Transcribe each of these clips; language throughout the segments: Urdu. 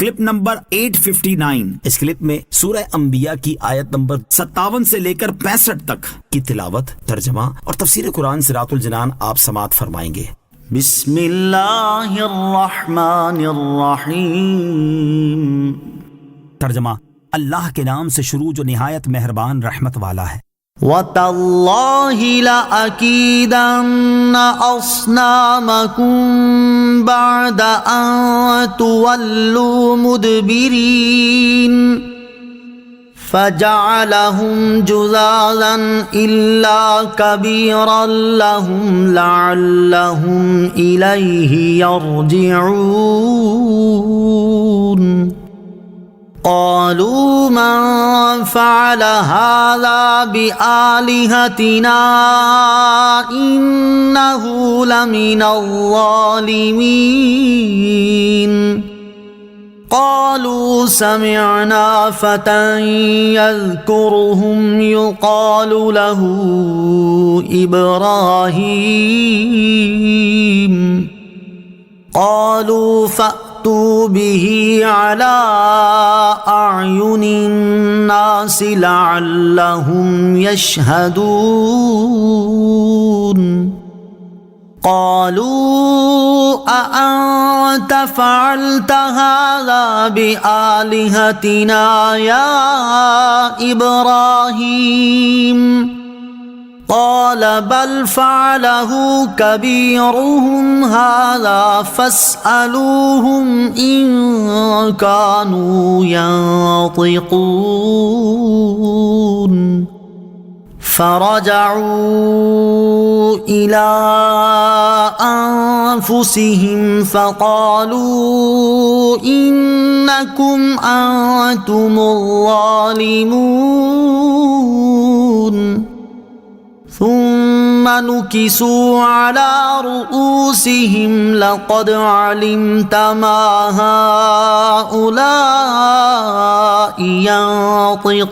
Clip number 859۔ اس کلپ میں سورہ انبیاء کی آیت نمبر 57 سے لے کر 65 تک کی تلاوت، ترجمہ اور تفسیر قرآن صراط الجنان آپ سماعت فرمائیں گے۔ بسم اللہ الرحمن الرحیم۔ ترجمہ، اللہ کے نام سے شروع جو نہایت مہربان رحمت والا ہے۔ وَتَاللَّهِ لَأَكِيدَنَّ أَصْنَامَكُمْ بَعْدَ أَن تُوَلُّوا مُدْبِرِينَ فَجَعَلَهُمْ جُذَاذًا إِلَّا كَبِيرًا لَهُمْ لَعَلَّهُمْ إِلَيْهِ يَرْجِعُونَ قالوا من فعل هذا بآلهتنا إنه لمن الظالمين قالوا سمعنا فتى يذكرهم يقال له إبراهيم قالوا فأتوا به على أعين الناس لعلهم يشهدون قالوا أأنت فعلت هذا بآلهتنا يا إبراهيم قال بل فعله كبيرهم هذا فاسألوهم إن كانوا ينطقون فرجعوا إلى أنفسهم فقالوا إنكم أنتم الظالمون ثم نكسوا على رؤوسهم لقد علمت ما هؤلاء ينطقون۔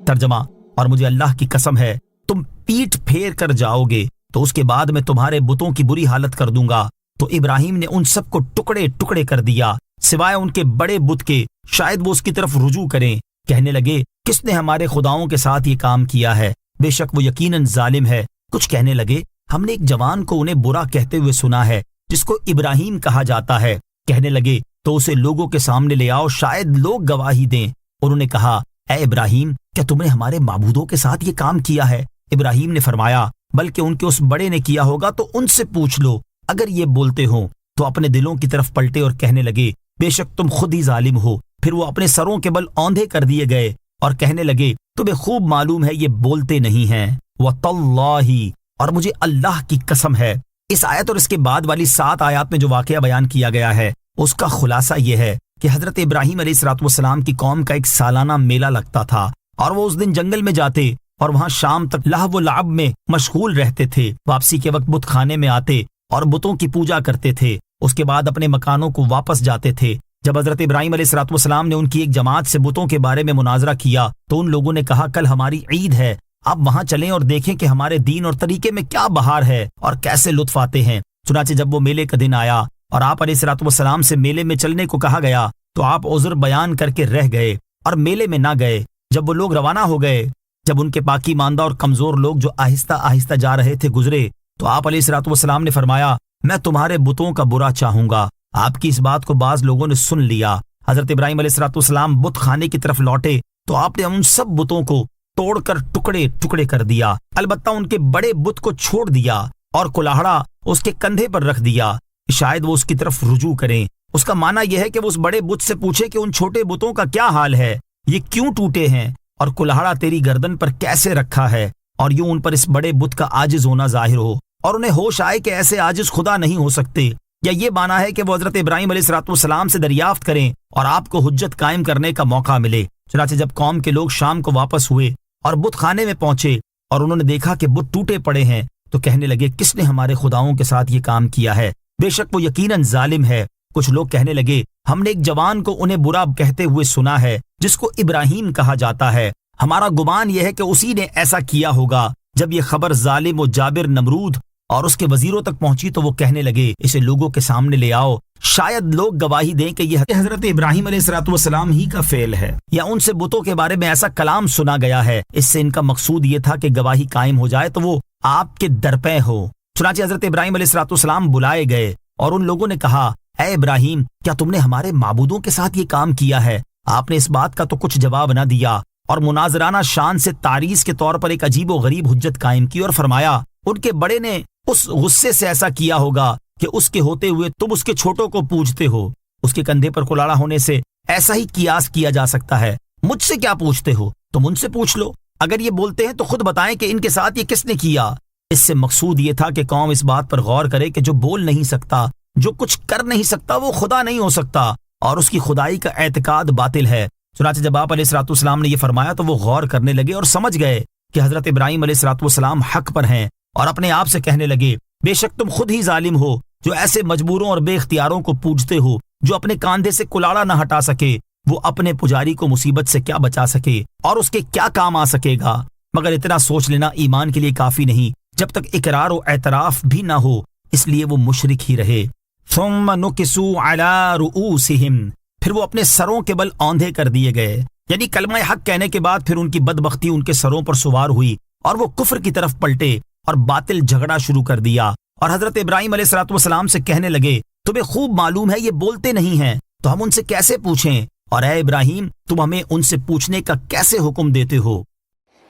ترجمہ، اور مجھے اللہ کی قسم ہے تم پیٹ پھیر کر جاؤ گے تو اس کے بعد میں تمہارے بتوں کی بری حالت کر دوں گا۔ تو ابراہیم نے ان سب کو ٹکڑے ٹکڑے کر دیا سوائے ان کے بڑے بت کے، شاید وہ اس کی طرف رجوع کریں۔ کہنے لگے، کس نے ہمارے خداؤں کے ساتھ یہ کام کیا ہے؟ بے شک وہ یقیناً ظالم ہے۔ کچھ کہنے لگے، ہم نے ایک جوان کو انہیں برا کہتے ہوئے سنا ہے جس کو ابراہیم کہا جاتا ہے۔ کہنے لگے، تو اسے لوگوں کے سامنے لے آؤ، شاید لوگ گواہی دیں۔ انہوں نے کہا، اے ابراہیم، کیا تم نے ہمارے معبودوں کے ساتھ یہ کام کیا ہے؟ ابراہیم نے فرمایا، بلکہ ان کے اس بڑے نے کیا ہوگا تو ان سے پوچھ لو، اگر یہ بولتے ہوں۔ تو اپنے دلوں کی طرف پلٹے اور کہنے لگے، بے شک تم خود ہی ظالم ہو۔ پھر وہ اپنے سروں کے بل اوندھے کر دیے گئے اور کہنے لگے، تمہیں خوب معلوم ہے یہ بولتے نہیں ہیں۔ وَتَاللَّهِ، اور مجھے اللہ کی قسم ہے۔ اس آیت اور اس کے بعد والی 7 آیات میں جو واقعہ بیان کیا گیا ہے اس کا خلاصہ یہ ہے کہ حضرت ابراہیم علیہ السلام کی قوم کا ایک سالانہ میلہ لگتا تھا، اور وہ اس دن جنگل میں جاتے اور وہاں شام تک لہو و لعب میں مشغول رہتے تھے۔ واپسی کے وقت بت خانے میں آتے اور بتوں کی پوجا کرتے تھے۔ اس کے بعد اپنے مکانوں کو واپس جاتے تھے۔ جب حضرت ابراہیم علیہ السلام نے ان کی ایک جماعت سے بتوں کے بارے میں مناظرہ کیا تو ان لوگوں نے کہا، کل ہماری عید ہے، آپ وہاں چلیں اور دیکھیں کہ ہمارے دین اور طریقے میں کیا بہار ہے اور کیسے لطف آتے ہیں۔ چنانچہ جب وہ میلے کا دن آیا اور آپ علیہ السلام سے میلے میں چلنے کو کہا گیا تو آپ عذر بیان کر کے رہ گئے اور میلے میں نہ گئے۔ جب وہ لوگ روانہ ہو گئے، جب ان کے پاکی ماندہ اور کمزور لوگ جو آہستہ آہستہ جا رہے تھے گزرے تو آپ علیہ السلام نے فرمایا، میں تمہارے بتوں کا برا چاہوں گا۔ آپ کی اس بات کو بعض لوگوں نے سن لیا۔ حضرت ابراہیم علیہ السلام بت خانے کی طرف لوٹے تو آپ نے ان سب بتوں کو توڑ کر ٹکڑے ٹکڑے کر دیا، البتہ ان کے بڑے بت کو چھوڑ دیا اور کلاہڑا اس کے کندھے پر رکھ دیا، شاید وہ اس کی طرف رجوع کریں۔ اس کا معنی یہ ہے کہ وہ اس بڑے بت سے پوچھے کہ ان چھوٹے بتوں کا کیا حال ہے، یہ کیوں ٹوٹے ہیں، اور کلاہڑا تیری گردن پر کیسے رکھا ہے، اور یوں ان پر اس بڑے بت کا عاجز ہونا ظاہر ہو، اور انہیں ہوش آئے کہ ایسے عاجز خدا نہیں ہو سکتے۔ یا یہ معنی ہے کہ وہ حضرت ابراہیم علیہ السلام سے دریافت کریں اور آپ کو حجت قائم کرنے کا موقع ملے۔ چنانچہ جب قوم کے لوگ شام کو واپس ہوئے اور بت خانے میں پہنچے اور انہوں نے دیکھا کہ بت ٹوٹے پڑے ہیں تو کہنے لگے، کس نے ہمارے خداؤں کے ساتھ یہ کام کیا ہے؟ بے شک وہ یقیناً ظالم ہے۔ کچھ لوگ کہنے لگے، ہم نے ایک جوان کو انہیں برا کہتے ہوئے سنا ہے جس کو ابراہیم کہا جاتا ہے، ہمارا گمان یہ ہے کہ اسی نے ایسا کیا ہوگا۔ جب یہ خبر ظالم و جابر نمرود اور اس کے وزیروں تک پہنچی تو وہ کہنے لگے اسے لوگوں کے سامنے لے آؤ، شاید لوگ گواہی دیں کہ یہ حضرت ابراہیم علیہ السلام ہی کا فعل ہے، یا ان سے بتوں کے بارے میں ایسا کلام سنا گیا ہے۔ اس سے ان کا مقصود یہ تھا کہ گواہی قائم ہو جائے تو وہ آپ کے درپے ہو۔ چنانچہ حضرت ابراہیم علیہ السلام بلائے گئے اور ان لوگوں نے کہا، اے ابراہیم، کیا تم نے ہمارے معبودوں کے ساتھ یہ کام کیا ہے؟ آپ نے اس بات کا تو کچھ جواب نہ دیا اور مناظرانہ شان سے تعریض کے طور پر ایک عجیب و غریب حجت قائم کی اور فرمایا، ان کے بڑے نے اس غصے سے ایسا کیا ہوگا کہ اس کے ہوتے ہوئے تم اس کے چھوٹوں کو پوجتے ہو۔ اس کے کندھے پر کلاڑا ہونے سے ایسا ہی قیاس کیا جا سکتا ہے۔ مجھ سے کیا پوچھتے ہو؟ تم ان سے پوچھ لو، اگر یہ بولتے ہیں تو خود بتائیں کہ ان کے ساتھ یہ کس نے کیا۔ اس سے مقصود یہ تھا کہ قوم اس بات پر غور کرے کہ جو بول نہیں سکتا، جو کچھ کر نہیں سکتا، وہ خدا نہیں ہو سکتا، اور اس کی خدائی کا اعتقاد باطل ہے۔ چنانچہ جب آپ علیہ السلام نے یہ فرمایا تو وہ غور کرنے لگے اور سمجھ گئے کہ حضرت ابراہیم علیہ السلام حق پر ہیں، اور اپنے آپ سے کہنے لگے، بے شک تم خود ہی ظالم ہو جو ایسے مجبوروں اور بے اختیاروں کو پوجتے ہو۔ جو اپنے کاندھے سے کلاڑا نہ ہٹا سکے، وہ اپنے پجاری کو مصیبت سے کیا بچا سکے اور اس کے کیا کام آ سکے گا؟ مگر اتنا سوچ لینا ایمان کے لیے کافی نہیں جب تک اقرار و اعتراف بھی نہ ہو، اس لیے وہ مشرک ہی رہے۔ ثم نکسوا علی رؤوسہم، پھر وہ اپنے سروں کے بل اوندھے کر دیے گئے، یعنی کلمہ حق کہنے کے بعد پھر ان کی بدبختی ان کے سروں پر سوار ہوئی اور وہ کفر کی طرف پلٹے اور باطل جھگڑا شروع کر دیا، اور حضرت ابراہیم علیہ السلام سے کہنے لگے، تمہیں خوب معلوم ہے یہ بولتے نہیں ہیں، تو ہم ان سے کیسے پوچھیں؟ اور اے ابراہیم، تم ہمیں ان سے پوچھنے کا کیسے حکم دیتے ہو؟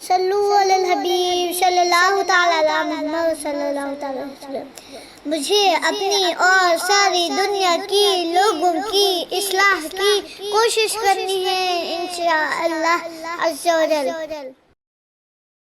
صلو علی الحبیب صلی اللہ تعالی علی محمد صلی اللہ تعالی وسلم۔ مجھے اپنی اور ساری دنیا کی لوگوں کی اصلاح کی کوشش کرنی ہے انشاءاللہ عز و جل۔